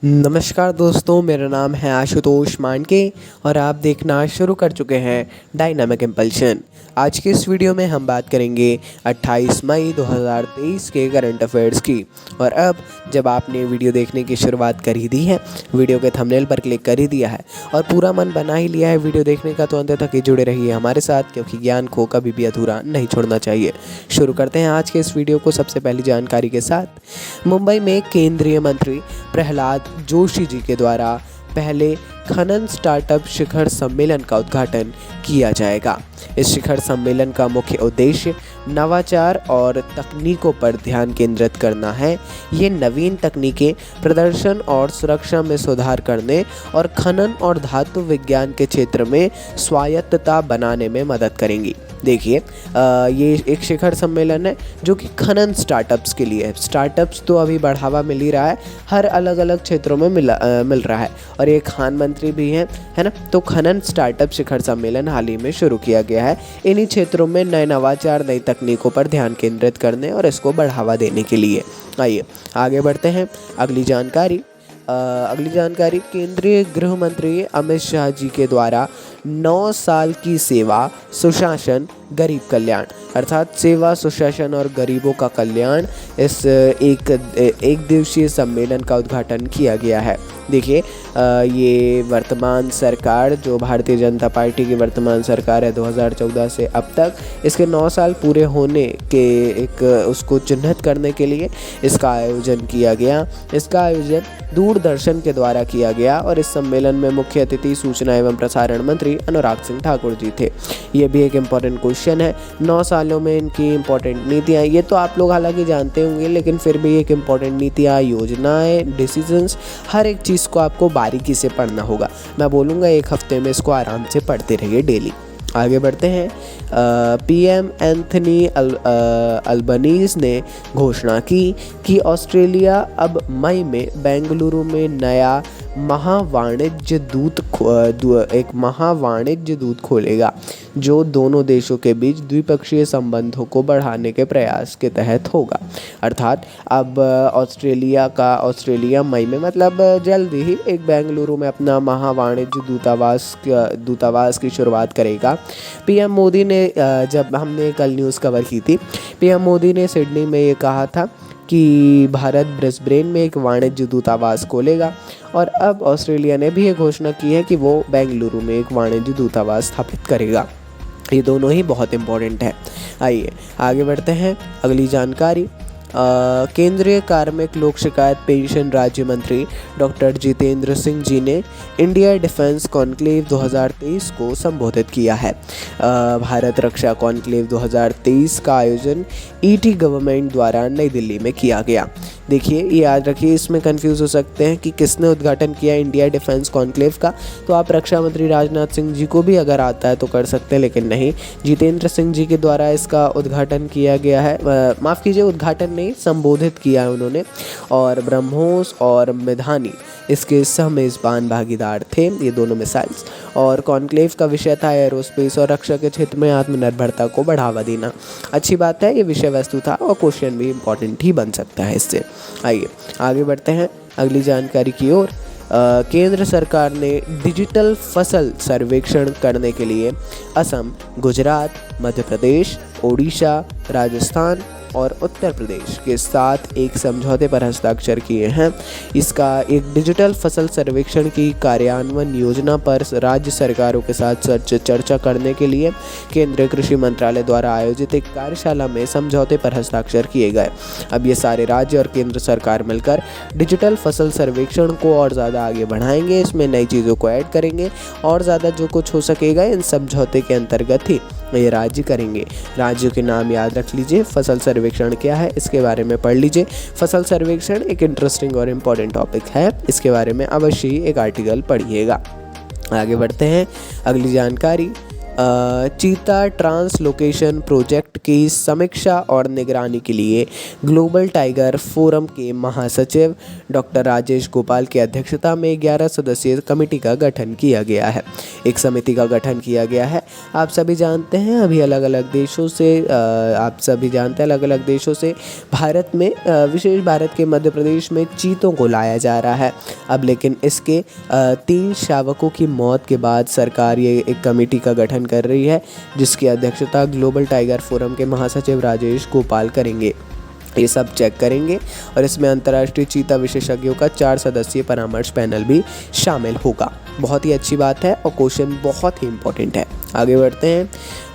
नमस्कार दोस्तों, मेरा नाम है आशुतोष मांडके और आप देखना शुरू कर चुके हैं डायनामिक इम्पल्शन। आज के इस वीडियो में हम बात करेंगे 28 मई 2023 के करंट अफेयर्स की। और अब जब आपने वीडियो देखने की शुरुआत कर ही दी है, वीडियो के थंबनेल पर क्लिक कर ही दिया है और पूरा मन बना ही लिया है वीडियो देखने का, तो अंत तक ही जुड़े रहिए हमारे साथ, क्योंकि ज्ञान को कभी भी अधूरा नहीं छोड़ना चाहिए। शुरू करते हैं आज के इस वीडियो को सबसे पहली जानकारी के साथ। मुंबई में केंद्रीय मंत्री प्रहलाद जोशी जी के द्वारा पहले खनन स्टार्टअप शिखर सम्मेलन का उद्घाटन किया जाएगा। इस शिखर सम्मेलन का मुख्य उद्देश्य नवाचार और तकनीकों पर ध्यान केंद्रित करना है। ये नवीन तकनीकें प्रदर्शन और सुरक्षा में सुधार करने और खनन और धातु विज्ञान के क्षेत्र में स्वायत्तता बनाने में मदद करेंगी। देखिए, ये एक शिखर सम्मेलन है जो कि खनन स्टार्टअप्स के लिए है। स्टार्टअप्स तो अभी बढ़ावा मिल ही रहा है, हर अलग अलग क्षेत्रों में मिल रहा है और ये खान मंत्री भी हैं, है ना। तो खनन स्टार्टअप शिखर सम्मेलन हाल ही में शुरू किया गया है, इन्हीं क्षेत्रों में नए नवाचार, नई तकनीकों पर ध्यान केंद्रित करने और इसको बढ़ावा देने के लिए। आइए आगे बढ़ते हैं। अगली जानकारी केंद्रीय गृह मंत्री अमित शाह जी के द्वारा 9 साल की सेवा, सुशासन, गरीब कल्याण, अर्थात सेवा, सुशासन और गरीबों का कल्याण, इस एक दिवसीय सम्मेलन का उद्घाटन किया गया है। देखिए, ये वर्तमान सरकार, जो भारतीय जनता पार्टी की वर्तमान सरकार है, 2014 से अब तक इसके 9 साल पूरे होने के उसको चिन्हित करने के लिए इसका आयोजन किया गया। इसका आयोजन दूरदर्शन के द्वारा किया गया और इस सम्मेलन में मुख्य अतिथि सूचना एवं प्रसारण मंत्री अनुराग सिंह ठाकुर जी थे। ये भी एक इम्पॉर्टेंट क्वेश्चन है, 9 सालों में इनकी इम्पॉर्टेंट नीतियाँ, ये तो आप लोग हालांकि जानते होंगे, लेकिन फिर भी एक इम्पॉर्टेंट नीतियाँ, योजनाएं, डिसीजंस, हर एक चीज़ को आपको बारीकी से पढ़ना होगा। मैं बोलूँगा एक हफ्ते में इसको आराम से पढ़ते रहिए डेली। आगे बढ़ते हैं। पीएम एंथनी अल्बनीज़ ने घोषणा की कि ऑस्ट्रेलिया अब मई में बेंगलुरु में नया महावाणिज्य दूत खोलेगा, जो दोनों देशों के बीच द्विपक्षीय संबंधों को बढ़ाने के प्रयास के तहत होगा। अर्थात अब ऑस्ट्रेलिया मई में, मतलब जल्दी ही, एक बेंगलुरु में अपना महावाणिज्य दूतावास की शुरुआत करेगा। पीएम मोदी ने, जब हमने कल न्यूज़ कवर की थी, पीएम मोदी ने सिडनी में ये कहा था कि भारत ब्रिस्बेन में एक वाणिज्य दूतावास खोलेगा और अब ऑस्ट्रेलिया ने भी ये घोषणा की है कि वो बेंगलुरु में एक वाणिज्य दूतावास स्थापित करेगा। ये दोनों ही बहुत इम्पोर्टेंट है। आइए आगे बढ़ते हैं। अगली जानकारी, केंद्रीय कार्मिक लोक शिकायत पेंशन राज्य मंत्री डॉक्टर जितेंद्र सिंह जी ने इंडिया डिफेंस कॉन्क्लेव 2023 को संबोधित किया है। भारत रक्षा कॉन्क्लेव 2023 का आयोजन ईटी गवर्नमेंट द्वारा नई दिल्ली में किया गया। देखिए, ये याद रखिए, इसमें कंफ्यूज हो सकते हैं कि किसने उद्घाटन किया इंडिया डिफेंस कॉन्क्लेव का, तो आप रक्षा मंत्री राजनाथ सिंह जी को भी अगर आता है तो कर सकते हैं, लेकिन नहीं, जितेंद्र सिंह जी के द्वारा इसका उद्घाटन किया गया है। माफ़ कीजिए, उद्घाटन नहीं, संबोधित किया है उन्होंने। और ब्रह्मोस और मिधानी इसके सह मेज़बान भागीदार थे, ये दोनों मिसाइल्स। और कॉन्क्लेव का विषय था एरोस्पेस और रक्षा के क्षेत्र में आत्मनिर्भरता को बढ़ावा देना। अच्छी बात है, ये विषय वस्तु था और क्वेश्चन भी इम्पॉर्टेंट ही बन सकता है इससे। आइए आगे बढ़ते हैं अगली जानकारी की ओर। केंद्र सरकार ने डिजिटल फसल सर्वेक्षण करने के लिए असम, गुजरात, मध्य प्रदेश, ओडिशा, राजस्थान और उत्तर प्रदेश के साथ एक समझौते पर हस्ताक्षर किए हैं। इसका एक डिजिटल फसल सर्वेक्षण की कार्यान्वयन योजना पर राज्य सरकारों के साथ चर्चा करने के लिए केंद्रीय कृषि मंत्रालय द्वारा आयोजित एक कार्यशाला में समझौते पर हस्ताक्षर किए गए। अब ये सारे राज्य और केंद्र सरकार मिलकर डिजिटल फसल सर्वेक्षण को और ज़्यादा आगे बढ़ाएंगे, इसमें नई चीज़ों को ऐड करेंगे और ज़्यादा जो कुछ हो सकेगा इन समझौते के अंतर्गत ही ये राज्य करेंगे। राज्यों के नाम याद रख लीजिए। फसल सर्वेक्षण क्या है, इसके बारे में पढ़ लीजिए। फसल सर्वेक्षण एक इंटरेस्टिंग और इम्पॉर्टेंट टॉपिक है, इसके बारे में अवश्य ही एक आर्टिकल पढ़िएगा। आगे बढ़ते हैं। अगली जानकारी, चीता ट्रांसलोकेशन प्रोजेक्ट की समीक्षा और निगरानी के लिए ग्लोबल टाइगर फोरम के महासचिव डॉक्टर राजेश गोपाल की अध्यक्षता में 11 सदस्यीय कमेटी का गठन किया गया है। एक समिति का गठन किया गया है। आप सभी जानते हैं, अभी अलग अलग देशों से भारत में, विशेष भारत के मध्य प्रदेश में चीतों को लाया जा रहा है। अब लेकिन इसके 3 शावकों की मौत के बाद सरकार ये एक कमेटी का गठन कर रही है, जिसकी अध्यक्षता ग्लोबल टाइगर फोरम के महासचिव राजेश गोपाल करेंगे। ये सब चेक करेंगे और इसमें अंतर्राष्ट्रीय चीता विशेषज्ञों का 4 सदस्यीय परामर्श पैनल भी शामिल होगा। बहुत ही अच्छी बात है और क्वेश्चन बहुत ही इम्पोर्टेंट है। आगे बढ़ते हैं।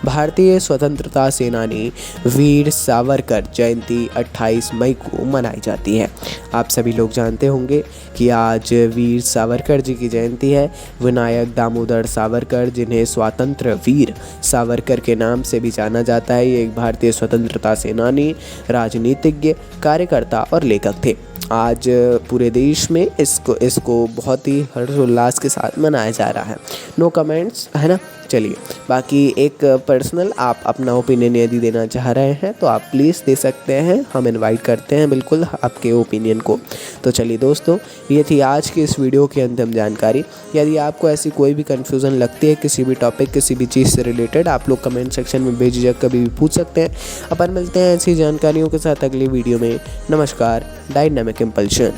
भारतीय स्वतंत्रता सेनानी वीर सावरकर जयंती 28 मई को मनाई जाती है। आप सभी लोग जानते होंगे कि आज वीर सावरकर जी की जयंती है। विनायक दामोदर सावरकर, जिन्हें स्वतंत्र वीर सावरकर के नाम से भी जाना जाता है, ये एक भारतीय स्वतंत्रता सेनानी, राजनीतिज्ञ, कार्यकर्ता और लेखक थे। आज पूरे देश में इसको बहुत ही हर्षोल्लास के साथ मनाया जा रहा है। नो कमेंट्स, है ना। चलिए, बाकी एक पर्सनल आप अपना ओपिनियन यदि देना चाह रहे हैं तो आप प्लीज़ दे सकते हैं। हम इनवाइट करते हैं बिल्कुल आपके ओपिनियन को। तो चलिए दोस्तों, ये थी आज की इस वीडियो की अंतिम जानकारी। यदि आपको ऐसी कोई भी कन्फ्यूज़न लगती है किसी भी टॉपिक, किसी भी चीज़ से रिलेटेड, आप लोग कमेंट सेक्शन में बेझिझक कभी भी पूछ सकते हैं। अपन मिलते हैं ऐसी जानकारियों के साथ अगली वीडियो में। नमस्कार। Dynamic impulsion.